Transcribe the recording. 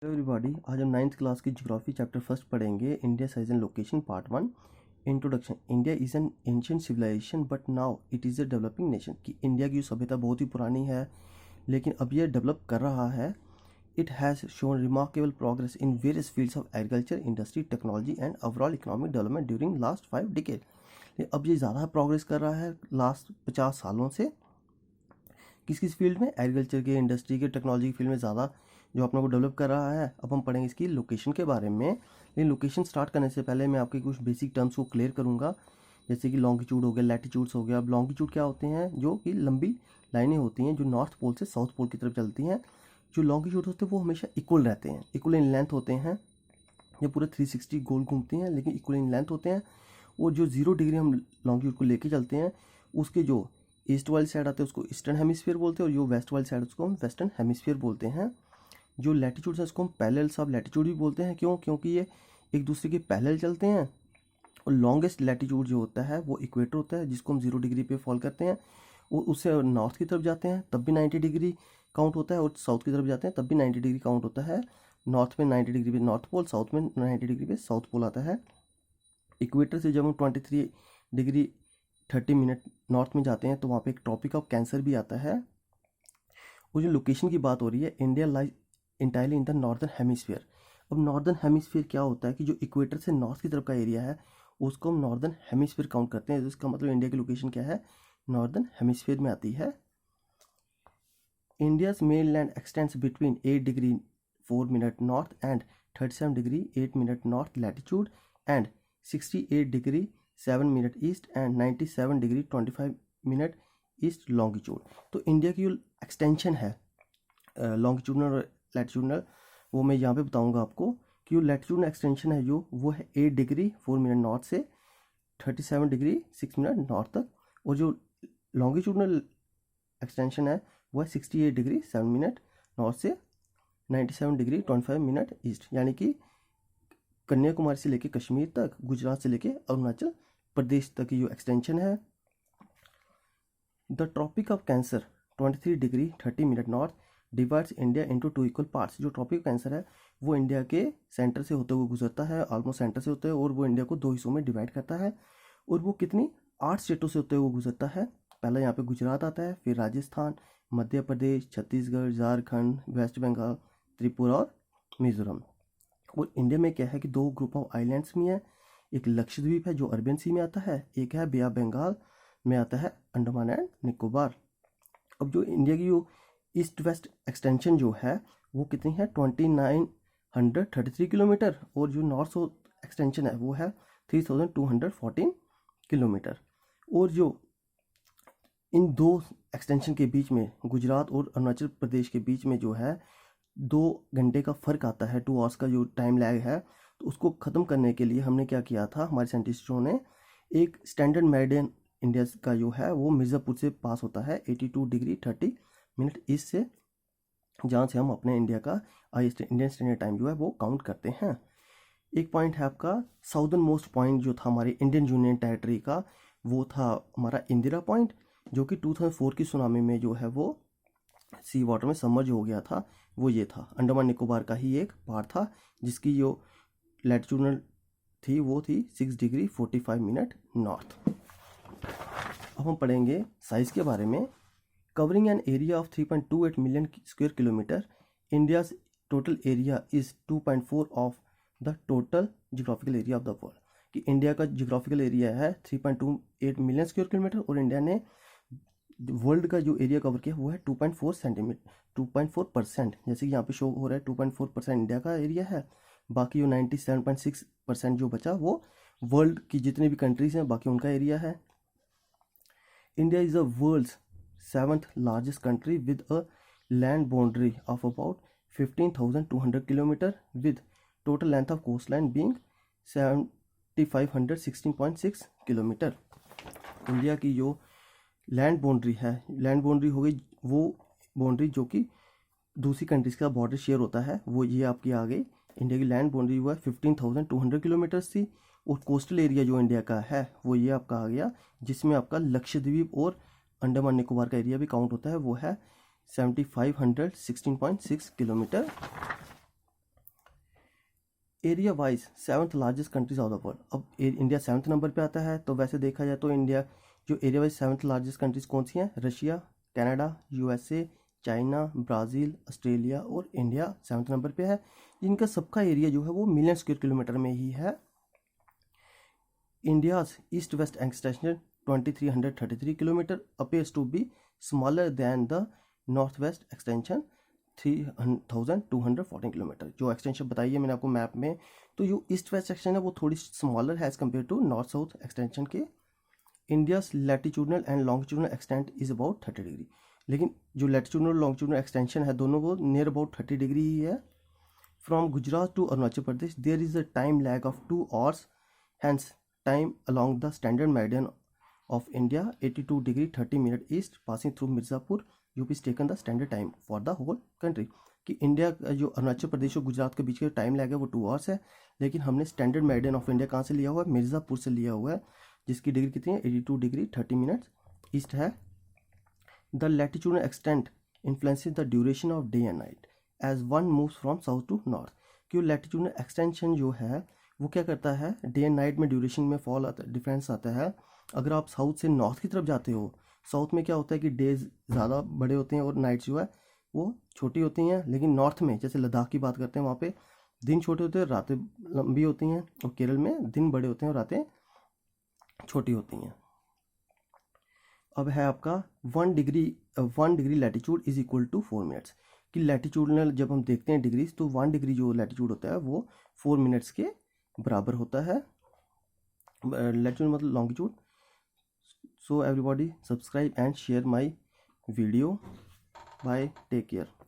Hello everybody, आज हम ninth class की ज्योग्राफी चैप्टर फर्स्ट पढ़ेंगे। India size and location part one. Introduction. India is an ancient civilisation but now it is a developing nation. कि India की सभ्यता बहुत ही पुरानी है लेकिन अब यह डेवलप कर रहा है। It has shown remarkable progress in various fields of agriculture, industry, technology and overall economic development during last 5 decade. अब ये ज़्यादा प्रोग्रेस कर रहा है लास्ट 50 सालों से। किस फील्ड में? एग्रीकल्चर के, इंडस्ट्री के, टेक्नोलॉजी की फील्ड में ज़्यादा जो अपने को डेवलप कर रहा है। अब हम पढ़ेंगे इसकी लोकेशन के बारे में। लेकिन लोकेशन स्टार्ट करने से पहले मैं आपके कुछ बेसिक टर्म्स को क्लियर करूँगा, जैसे कि लॉन्गिट्यूड हो गया, लैटिट्यूड्स हो गया। अब लॉन्गिट्यूड क्या होते हैं? जो कि लंबी लाइनें होती हैं जो नॉर्थ पोल से साउथ पोल की तरफ चलती हैं। जो लॉन्गिट्यूड होते हैं वो हमेशा इक्वल रहते हैं, इक्वल इन लेंथ होते हैं। ये पूरे 360 गोल घूमती हैं लेकिन इक्वल इन लेंथ होते हैं। और जो 0 डिग्री हम लॉन्गिट्यूड को लेके चलते हैं, उसके जो ईस्ट वाली साइड आते हैं उसको ईस्टर्न हेमिस्फीयर बोलते हैं, और जो वेस्ट वाली साइड उसको हम वेस्टर्न हेमिस्फीयर बोलते हैं। जो लैटिट्यूड है उसको हम पैरेलल्स ऑफ लैटिट्यूड भी बोलते हैं। क्यों? क्योंकि ये एक दूसरे के पैरेलल चलते हैं। और लॉन्गेस्ट लैटिट्यूड जो होता है वो इक्वेटर होता है, जिसको हम 0 डिग्री पे फॉल करते हैं। और उससे नॉर्थ की तरफ जाते हैं तब भी 90 डिग्री काउंट होता है, और साउथ की तरफ जाते हैं तब भी 90 डिग्री काउंट होता है। नॉर्थ में 90 डिग्री पे नॉर्थ पोल, साउथ में 90 डिग्री पे साउथ पोल आता है। इक्वेटर से जब हम 23 डिग्री 30 मिनट नॉर्थ में जाते हैं तो वहाँ पे एक ट्रॉपिक ऑफ कैंसर भी आता है। और जो लोकेशन की बात हो रही है, India lies entirely in the northern hemisphere. अब नॉर्दर्न हेमिस्फीयर क्या होता है कि जो इक्वेटर से नॉर्थ की तरफ का एरिया है उसको हम नॉर्दर्न हेमिस्फीयर काउंट करते हैं। तो इसका मतलब इंडिया की लोकेशन क्या है? नॉर्दर्न हेमिस्फीयर में आती है। India's main land x tends between 8 degree 4 minute north and 37 degree 8 minute north latitude and 68 degree 7 minute east and 97 degree 25 minute east longitude. तो इंडिया की जो एक्सटेंशन है लॉन्गिट्यूडनल और लैटिट्यूडनल, वो मैं यहाँ पे बताऊँगा आपको कि जो लैटिट्यूडनल एक्सटेंशन है जो वो है 8 डिग्री 4 मिनट नॉर्थ से 37 डिग्री 6 मिनट नॉर्थ तक। और जो लॉन्गिट्यूडनल एक्सटेंशन है वो है 68 डिग्री 7 मिनट नॉर्थ से 97 डिग्री 25 मिनट ईस्ट। यानी कि कन्याकुमारी से लेके कश्मीर तक, गुजरात से लेके अरुणाचल प्रदेश तक की जो एक्सटेंशन है। The tropic of cancer 23 degree 30 minute north divides India into 2 equal parts. जो ट्रॉपिक ऑफ कैंसर है वो इंडिया के सेंटर से होते हुए गुजरता है, ऑलमोस्ट सेंटर से होते हुए, और वो इंडिया को 2 हिस्सों में डिवाइड करता है। और वो कितनी 8 स्टेटों से होते हुए गुजरता है। पहला यहाँ पे गुजरात आता है, फिर राजस्थान, मध्य प्रदेश, छत्तीसगढ़, झारखंड, वेस्ट बंगाल, त्रिपुरा और मिजोरम। और इंडिया में क्या है कि 2 ग्रुप ऑफ आइलैंड्स भी हैं। एक लक्षद्वीप है जो अरबियन सी में आता है, एक है बे ऑफ बंगाल में आता है, अंडमान एंड निकोबार। अब जो इंडिया की जो ईस्ट वेस्ट एक्सटेंशन जो है वो कितनी है? 2933 किलोमीटर। और जो नॉर्थ साउथ एक्सटेंशन है वो है 3214 किलोमीटर। और जो इन 2 एक्सटेंशन के बीच में गुजरात और अरुणाचल प्रदेश के बीच में जो है 2 घंटे का फ़र्क आता है, 2 आवर्स का जो टाइम लैग है, तो उसको ख़त्म करने के लिए हमने क्या किया था, हमारे साइंटिस्टों ने एक स्टैंडर्ड मेरिडियन इंडिया का जो है वो मिर्ज़ापुर से पास होता है 82 डिग्री 30 मिनट ईस्ट से, जहाँ से हम अपने इंडिया का इंडियन स्टैंडर्ड टाइम जो है वो काउंट करते हैं। एक पॉइंट है आपका साउदर्न मोस्ट पॉइंट जो था हमारे इंडियन यूनियन टेरिटरी का, वो था हमारा इंदिरा पॉइंट, जो कि 2004 की सुनामी में जो है वो सी वाटर में सबमर्ज हो गया था। वो ये था, अंडमान निकोबार का ही एक पार्ट था, जिसकी जो लैटिट्यूडनल थी वो थी 6 डिग्री 45 मिनट नॉर्थ। अब हम पढ़ेंगे साइज़ के बारे में। Covering an area of 3.28 million square kilometre, India's total area is 2.4 of the total geographical area of the world. कि इंडिया का जियोग्राफिकल एरिया है 3.28 मिलियन स्क्वायर किलोमीटर, और इंडिया ने वर्ल्ड का जो एरिया कवर किया वो है 2.4 सेंटीमीटर 2.4%। जैसे कि यहाँ पे शो हो रहा है 2.4% इंडिया का एरिया है, बाकी जो 97.6% जो बचा वो वर्ल्ड की जितनी भी कंट्रीज हैं बाकी उनका एरिया है। India is the world's 7th largest country with a land boundary of about 15,200 kilometre with total length of coast line being 7,516.6 kilometre. India की जो लैंड बाउंड्री है, लैंड बाउंड्री हो गई वो बाउंड्री जो कि दूसरी कंट्रीज का बॉर्डर शेयर होता है, वो ये आपकी आ गई। इंडिया की लैंड बाउंड्री हुआ 15,200 किलोमीटर्स थी। और कोस्टल एरिया जो इंडिया का है वो ये आपका आ गया, जिसमें आपका लक्षद्वीप और अंडमान निकोबार का एरिया भी काउंट होता है, वो है 7,516.6 kilometre. Area wise 7th largest countries of the world. अब इंडिया 7th नंबर पे आता है, तो वैसे देखा जाए तो इंडिया जो area wise 7th largest countries कौन सी हैं? Russia, Canada, USA, China, Brazil, Australia और इंडिया 7th नंबर पे है। इनका सबका एरिया जो है वो मिलियन स्क्वायर किलोमीटर में ही है। India's east west extension 2333 kilometre appears to be smaller than the north west extension 3214 kilometre. जो एक्सटेंशन बताई है मैंने आपको मैप में, तो जो ईस्ट वेस्ट एक्सटेंशन है वो थोड़ी स्मॉलर है as compare to north south extension के। India's latitudinal and longitudinal extent is about 30 degree. लेकिन जो लैटिट्यूडनल लॉन्गिट्यूडनल एक्सटेंशन है दोनों वो नियर अबाउट 30 डिग्री ही है। From Gujarat to Arunachal Pradesh there is a time lag of 2 hours, hence time along the standard meridian of India 82 degree 30 minute east passing through Mirzapur UP is taken the standard time for the whole country। कि India का जो अरुणाचल प्रदेश और गुजरात के बीच का time lag है वो 2 hours है, लेकिन हमने स्टैंडर्ड मेरिडियन ऑफ इंडिया कहाँ से लिया हुआ है? मिर्ज़ापुर से लिया हुआ है, जिसकी डिग्री कितनी है? 82 डिग्री 30 मिनट्स ईस्ट है। The latitudinal extent influences the duration of day and night as one moves from south to north. क्यों लैटिट्यूडनल एक्सटेंशन जो है वो क्या करता है? डे एंड नाइट में ड्यूरेशन में फॉल आता है, डिफरेंस आता है। अगर आप साउथ से नॉर्थ की तरफ जाते हो, साउथ में क्या होता है कि डेज ज़्यादा बड़े होते हैं और नाइट्स जो है वो छोटी होती हैं। लेकिन नॉर्थ में जैसे लद्दाख की बात करते हैं, वहाँ पे दिन छोटे होते हैं, रातें लंबी होती हैं। और केरल में दिन बड़े होते हैं और रातें छोटी होती हैं। अब है आपका 1 degree latitude is equal to 4 minutes. कि लैटिट्यूडनल जब हम देखते हैं डिग्रीज, तो 1 डिग्री जो लैटिट्यूड होता है वो 4 मिनट्स के बराबर होता है। लैटिट्यूड मतलब longitude. So everybody subscribe and share my video. Bye, take care.